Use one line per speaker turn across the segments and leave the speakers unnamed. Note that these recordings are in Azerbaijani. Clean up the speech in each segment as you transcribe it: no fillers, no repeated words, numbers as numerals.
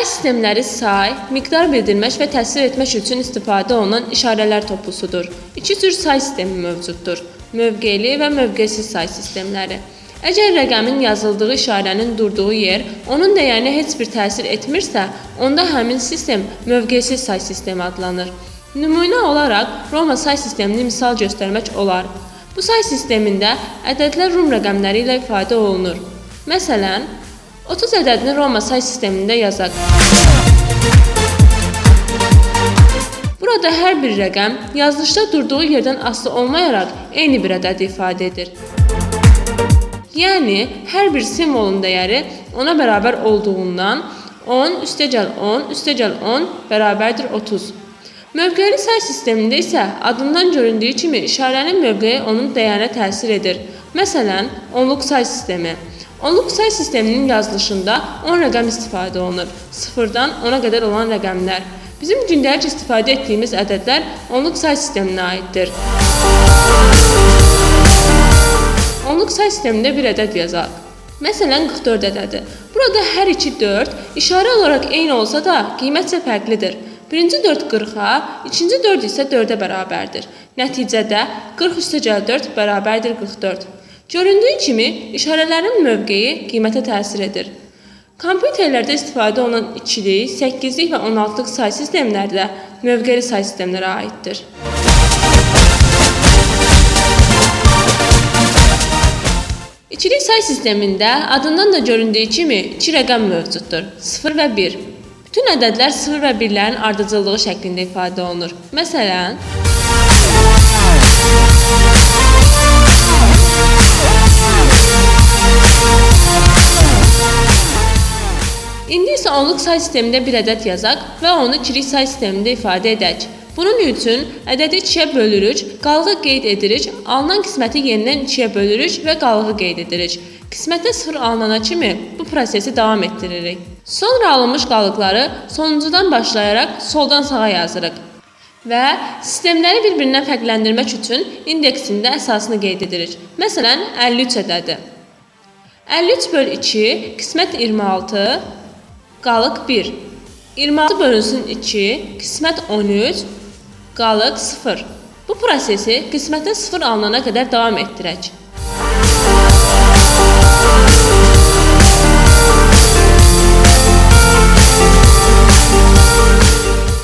sistemləri say, miqdar bildirmək və təsvir etmək üçün istifadə olunan işarələr toplusudur. İki cür say sistemi mövcuddur: mövqeli və mövqesiz say sistemləri. Əgər rəqəmin yazıldığı işarənin durduğu yer onun dəyərinə heç bir təsir etmirsə, onda həmin sistem mövqesiz say sistemi adlanır. Nümunə olaraq Roma say sistemini misal göstərmək olar. Bu say sistemində ədədlər Rum rəqəmləri ilə ifadə olunur. Məsələn, 30 ədədini Roma say sistemində yazaq. Burada hər bir rəqəm yazılışda durduğu yerdən asılı olmayaraq eyni bir ədədi ifadə edir. Yəni, hər bir simvolun dəyəri ona bərabər olduğundan 10 + 10 + 10 bərabərdir 30. Mövqeli say sistemində isə adından göründüyü kimi işarənin mövqeyi onun dəyərinə təsir edir. Məsələn, onluq say sistemi. Onluq say sisteminin yazılışında 10 rəqəm istifadə olunur. 0-dan 10-a qədər olan rəqəmlər. Bizim gündəlik istifadə etdiyimiz ədədlər onluq say sisteminə aiddir. Onluq say sistemində bir ədəd yazaq. Məsələn, 44 ədədi. Burada hər iki 4 işarə olaraq eyni olsa da qiymətcə fərqlidir. Birinci 4 40-a, ikinci 4 isə 4-ə bərabərdir. Nəticədə 40 + 4 bərabərdir 44. Göründüyü kimi, işarələrin mövqeyi qiymətə təsir edir. Kompüterlərdə istifadə olunan ikilik, 8-lik və 16-lıq say sistemləri də mövqeli say sistemlərə aiddir. İkilik say sistemində adından da göründüyü kimi iki rəqəm mövcuddur: 0 və 1. Bütün ədədlər 0 və 1-lərin ardıcıllığı şəklində ifadə olunur. Məsələn, İndi isə onluq say sistemində bir ədəd yazaq və onu ikilik say sistemində ifadə edək. Bunun üçün ədədi 2-yə bölürük, qalığı qeyd edirik, alınan qisməti yenidən 2-yə bölürük və qalığı qeyd edirik. Qismətdə 0 alınana kimi bu prosesi davam etdiririk. Sonra alınmış qalıqları sonuncudan başlayaraq soldan sağa yazırıq və sistemləri bir-birindən fərqləndirmək üçün indeksində əsasını qeyd edirik. Məsələn, 53 ədədi. 53/2 qismət 26, qalıq 1. 26 bölünsün 2, qismət 13, qalıq 0. Bu prosesi qismətdə 0 alınana qədər davam etdirək.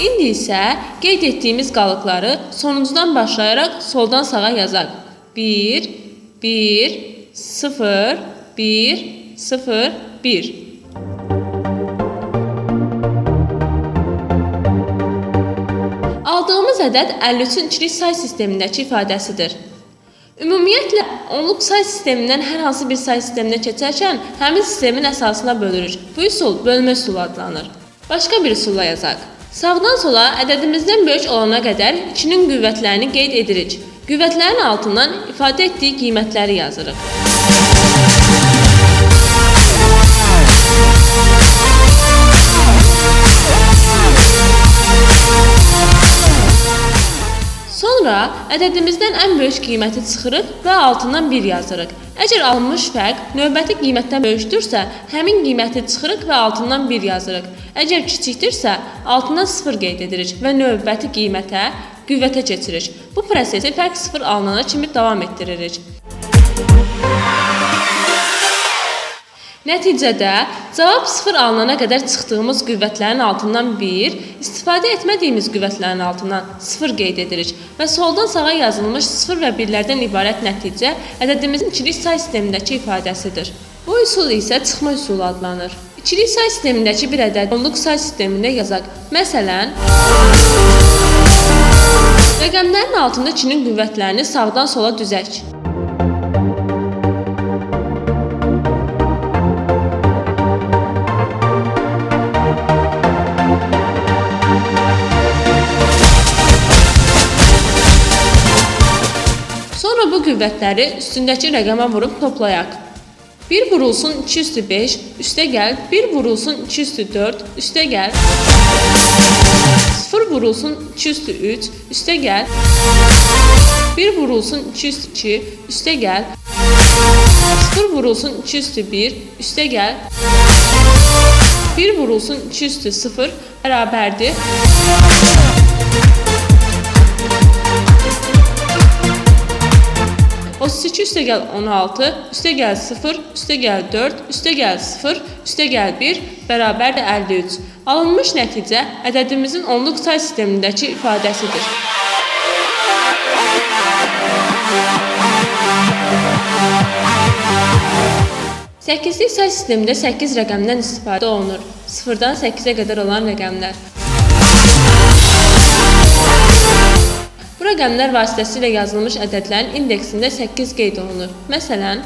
İndi isə qeyd etdiyimiz qalıqları sonuncudan başlayaraq soldan sağa yazaq. 1, 1, 0, 1, 0, 1. Aldığımız ədəd 53-ün ikilik say sistemindəki ifadəsidir. Ümumiyyətlə, onluq say sistemindən hər hansı bir say sisteminə keçərkən həmin sistemin əsasına bölürük. Bu üsul bölmə üsulu adlanır. Başqa bir üsulla yazaq. Sağdan sola ədədimizdən böyük olana qədər 2-nin qüvvətlərini qeyd edirik. Qüvvətlərin altından ifadə etdiyi qiymətləri yazırıq. Sonra ədədimizdən ən böyük qiyməti çıxırıq və altından 1 yazırıq. Əgər alınmış fərq növbəti qiymətdən böyükdürsə, həmin qiyməti çıxırıq və altından 1 yazırıq. Əgər kiçikdirsə, altından 0 qeyd edirik və növbəti qüvvətə keçirik. Bu prosesi fərq 0 alınana kimi davam etdiririk. Nəticədə, cavab 0 alınana qədər çıxdığımız qüvvətlərin altından 1, istifadə etmədiyimiz qüvvətlərin altından 0 qeyd edirik və soldan sağa yazılmış 0 və 1-lərdən ibarət nəticə ədədimizin ikilik say sistemindəki ifadəsidir. Bu üsul isə çıxma üsulu adlanır. İkilik say sistemindəki bir ədəd onluq say sistemində yazaq. Məsələn, rəqəmlərin altında 2-nin qüvvətlərini sağdan sola düzək. Sonra bu qüvvətləri üstündəki rəqəmə vurub toplayaq. 1 vurulsun 2/5, üstəgəl 1 vurulsun 2/4, üstəgəl 0 vurulsun 2/3, üstəgəl 1 vurulsun 2/2, üstəgəl 0 vurulsun 2/1, üstəgəl 1 vurulsun 2 üstü 0 bərabərdir. 32 üstəgəl 16, üstəgəl 0, üstəgəl 4, üstəgəl 0, üstəgəl 1 bərabərdir 53. Alınmış nəticə ədədimizin onluq say sistemindəki ifadəsidir. 8'lik say sistemində 8 rəqəmdən istifadə olunur. 0-dan 8-ə qədər olan rəqəmlər. Bu rəqəmlər vasitəsilə yazılmış ədədlərin indeksində 8 qeyd olunur. Məsələn,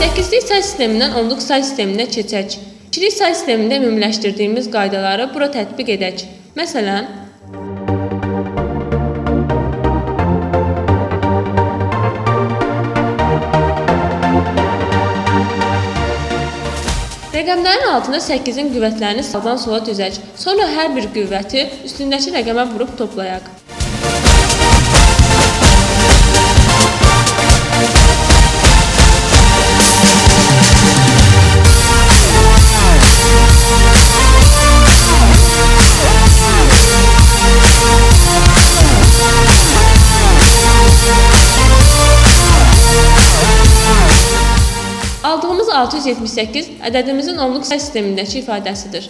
səkizlik say sistemindən onluq say sisteminə keçək. İkilik say sistemində ümumiləşdirdiyimiz qaydaları bura tətbiq edək. Məsələn, rəqəmlərin altında 8-in qüvvətlərini sağdan sola düzək. Sonra hər bir qüvvəti üstündəki rəqəmə vurub toplayaq. Aldığımız 678 ədədimizin onluq say sistemindəki ifadəsidir.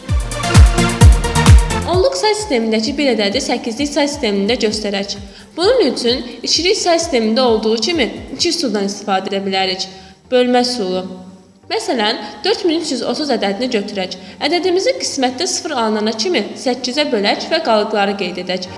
Onluq say sistemindəki bir ədədi 8'lik say sistemində göstərək. Bunun üçün ikilik say sistemində olduğu kimi 2 üsuldan istifadə edə bilərik. Bölmə üsulu. Məsələn, 4330 ədədini götürək. Ədədimizi qismətdə 0 alınana kimi 8-ə bölək və qalıqları qeyd edək.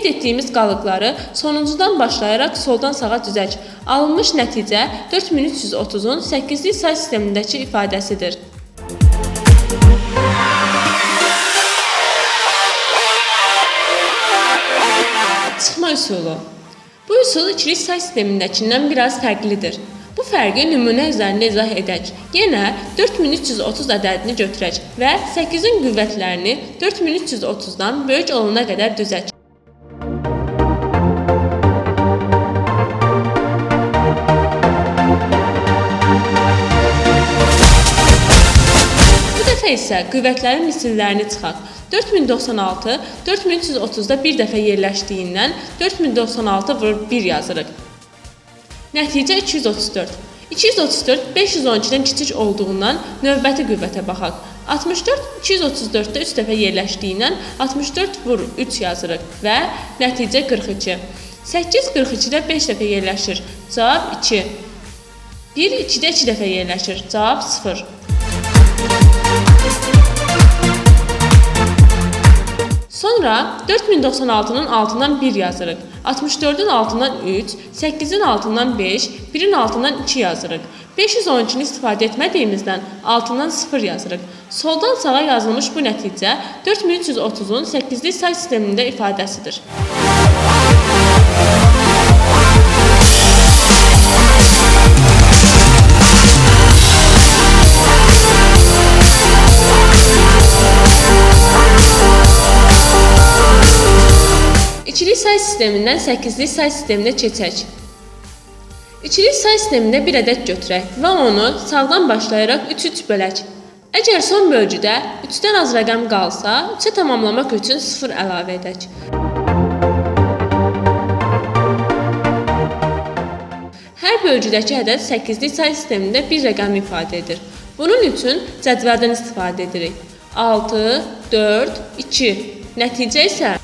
Qeyd etdiyimiz qalıqları sonuncudan başlayaraq soldan sağa düzək. Alınmış nəticə 4330-un 8'lik say sistemindəki ifadəsidir. Çıxma üsulu. Bu üsul ikilik say sistemindəkindən biraz fərqlidir. Bu fərqi nümunə üzərində izah edək. Yenə 4330 ədədini götürək və 8'in qüvvətlərini 4330-dan böyük olana qədər düzək. isə qüvvətlərin misillərini çıxaq. 4096 4330-da bir dəfə yerləşdiyindən 4096 vurur 1 yazırıq. Nəticə 234. 234 512-dən kiçik olduğundan növbəti qüvvətə baxaq. 64 234-də 3 dəfə yerləşdiyindən 64 vurur 3 yazırıq və nəticə 42. 8 42-də 5 dəfə yerləşir. Cavab 2. 1 2-də 2 dəfə yerləşir. Cavab 0. Sonra 4096-nın altından 1 yazırıq. 64-ün altından 3, 8-in altından 5, 1-in altından 2 yazırıq. 512-ni istifadə etmədiyimizdən altından 0 yazırıq. Soldan sağa yazılmış bu nəticə 4330-un 8'lik say sistemində ifadəsidir. İkilik say sistemindən 8'lik say sisteminə keçək. İkilik say sistemində bir ədəd götürək və onu sağdan başlayaraq 3-3 bölək. Əgər son bölgüdə 3-dən az rəqəm qalsa, 3-ə tamamlamaq üçün 0 əlavə edək. Hər bölgüdəki ədəd 8'lik say sistemində bir rəqəm ifadə edir. Bunun üçün cədvəldən istifadə edirik. 6, 4, 2. Nəticə isə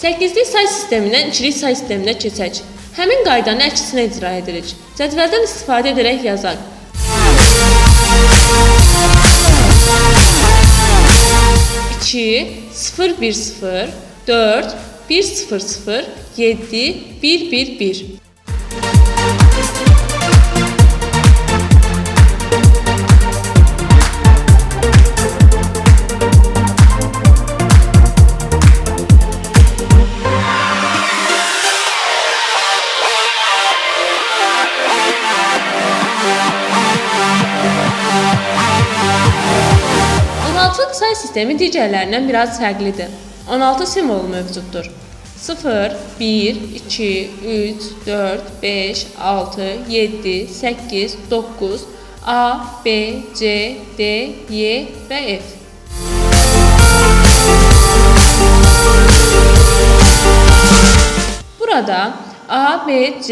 8'lik say sistemindən ikilik say sisteminə keçək. Həmin qaydanı əksinə icra edirik. Cədvəldən istifadə edərək yazaq. 2 2, 0, 1, 0, 4, 1, 0, 0, 7, 1, 1, 1. Altılı say sistemi digərlərindən biraz fərqlidir. 16 simvolu mövcuddur. 0, 1, 2, 3, 4, 5, 6, 7, 8, 9, A, B, C, D, Y və F. Burada A, B, C,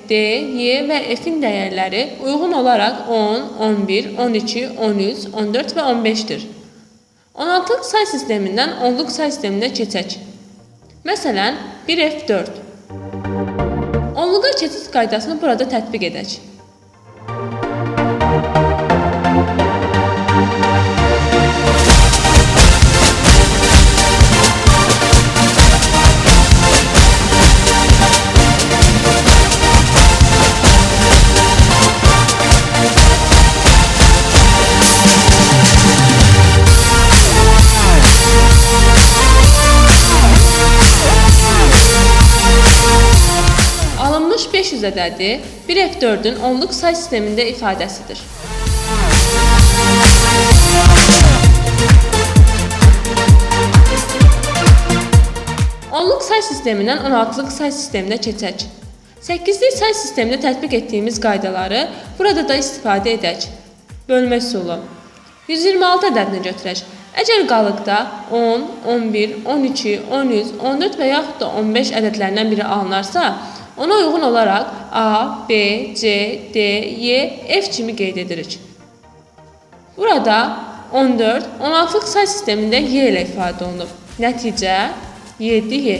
D, Y və F-in dəyərləri uyğun olaraq 10, 11, 12, 13, 14 və 15-dir. 16-lıq say sistemindən 10-luq say sisteminə keçək. Məsələn, 1F4. 10-luğa keçid qaydasını burada tətbiq edək. Alınmış 500 ədədi 1F4-ün 10-luq say sistemində ifadəsidir. Onluq say sistemindən 16-lıq say sisteminə keçək. 8-lik say sisteminə tətbiq etdiyimiz qaydaları burada da istifadə edək. Bölmə üsulu. 126 ədədini götürək. Əgər qalıqda 10, 11, 12, 13, 14 və yaxud da 15 ədədlərindən biri alınarsa, ona uyğun olaraq A, B, C, D, Y, F kimi qeyd edirik. Burada 14, 16-lıq say sistemində Y ilə ifadə olunub. Nəticə 7Y.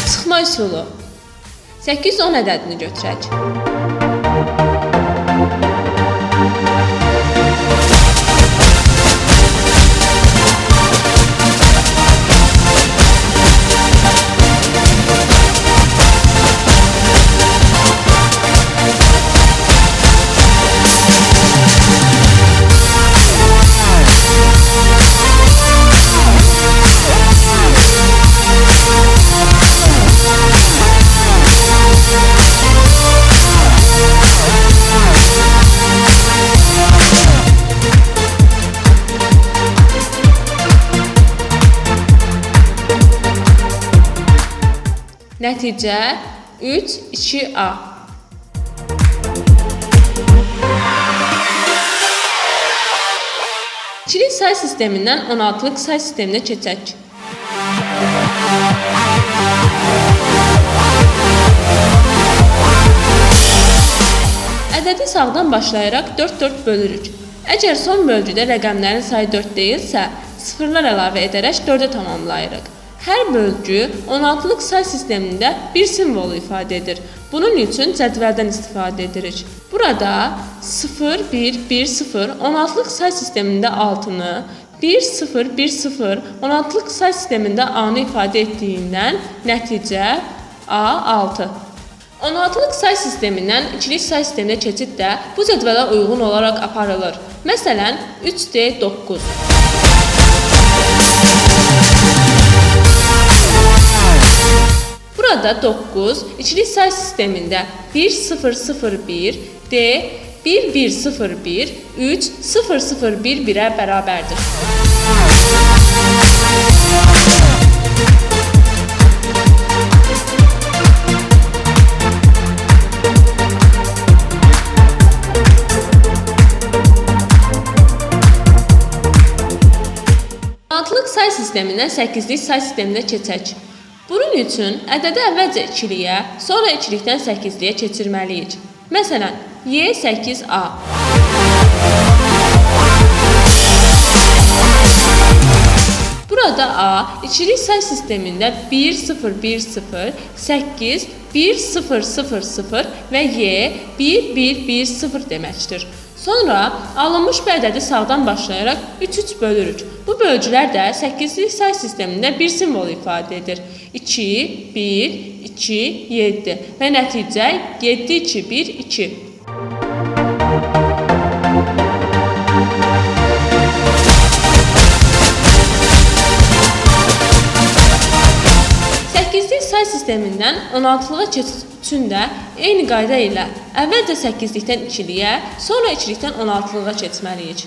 Çıxma üsulu. 810 ədədini götürək. Nəticə 3, 2A. İkilik say sistemindən 16-lıq say sisteminə keçək. Ədədi sağdan başlayaraq 4-4 bölürük. Əgər son bölgüdə rəqəmlərin sayı 4 deyilsə, sıfırlar əlavə edərək 4-ə tamamlayırıq. Hər bölgü 16-lıq say sistemində bir simvolu ifadə edir. Bunun üçün cədvəldən istifadə edirik. Burada 0, 1, 1, 0 16-lıq say sistemində 6-nı, 1, 0, 1, 0 16-lıq say sistemində A-nı ifadə etdiyindən nəticə A6. 16-lıq say sistemindən ikilik say sisteminə keçid də bu cədvələ uyğun olaraq aparılır. Məsələn, 3D9. Burada 9 ikilik say sistemində 1, 0, 0, 1, D, 1, 1, 0, 1, 3, 0, 0, 1, 1-ə bərabərdir. Altılıq say sistemindən 8-lik say sisteminə keçək. Bunun üçün ədədi əvvəlcə ikiliyə, sonra ikilikdən 8-liyə keçirməliyik. Məsələn, Y8A. Burada A içilik say sistemində 1 0 1 0, 8 1 0 0 0 və Y 1 1 1 0 deməkdir. Sonra alınmış bu ədədi sağdan başlayaraq 3 bölürük. Bu bölgülər də 8-lik say sistemində bir simvol ifadə edir. 2 1 2 7 və nəticə 7 2 1 2. Say sistemindən 16-lığa keçid üçün də eyni qayda ilə əvvəlcə 8-likdən 2-liyə, sonra 2-likdən 16-lığa keçməliyik.